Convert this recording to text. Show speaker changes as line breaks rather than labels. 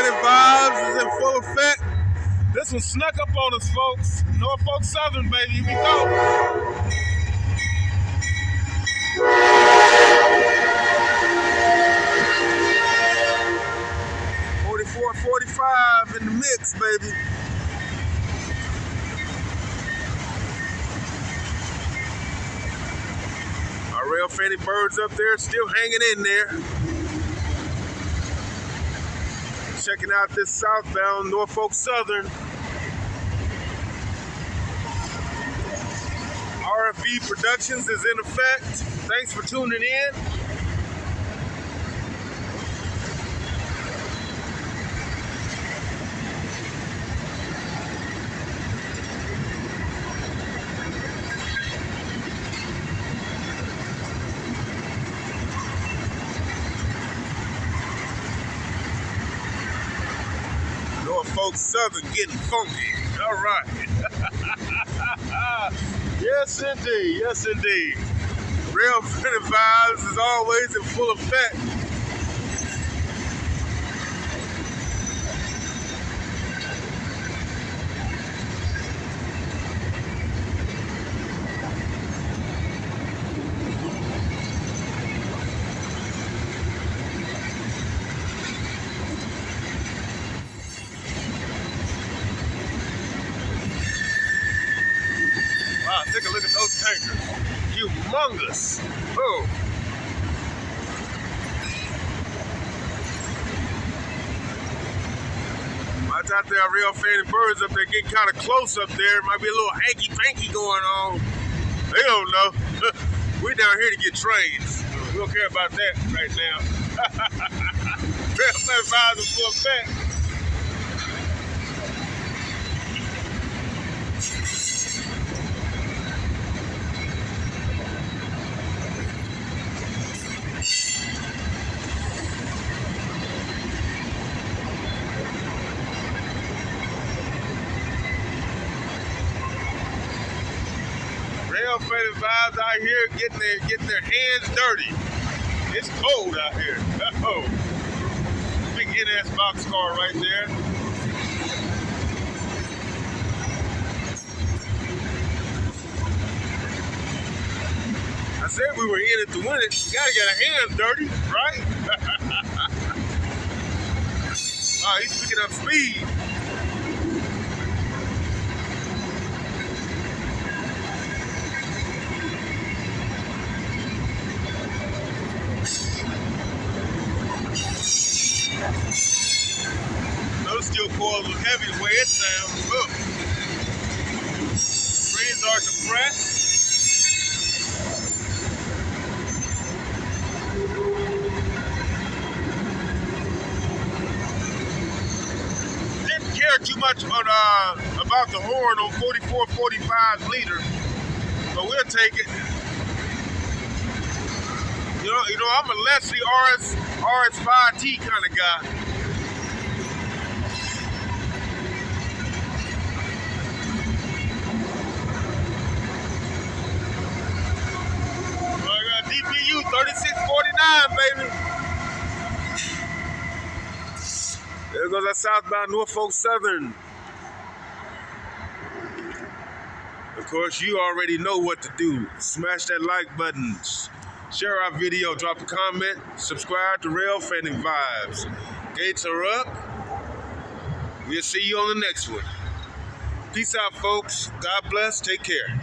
Railfanning Vibes is in full effect. This one snuck up on us, folks. Norfolk Southern, baby. Here we go. .45 in the mix, baby. Our Railfanning Birds up there still hanging in there. Checking out this southbound Norfolk Southern. RFB Productions is in effect. Thanks for tuning in. Norfolk Southern getting funky. All right. Yes, indeed. Yes, indeed. Railfanning Vibes is always in full effect. Take a look at those tankers. Humongous. Oh. Watch out there, Railfanning Birds up there getting kind of close up there. Might be a little hanky-panky going on. They don't know. We're down here to get trains. We don't care about that right now. Railfanning Vibes in full effect. Railfanning Vibes out here getting their hands dirty. It's cold out here. Oh, big NS boxcar right there. I said we were in it to win it. You gotta get our hands dirty, right? Wow, he's picking up speed. Those steel coils are heavy the way it sounds. Look. Screens are depressed. Didn't care too much about the horn on 44-45 liter, but we'll take it. You know, I'm a Leslie RS5T kind of guy. DPU 3649, baby. There goes that southbound Norfolk Southern. Of course, you already know what to do. Smash that like button. Share our video, drop a comment, subscribe to Railfanning Vibes. Gates are up. We'll see you on the next one. Peace out, folks. God bless. Take care.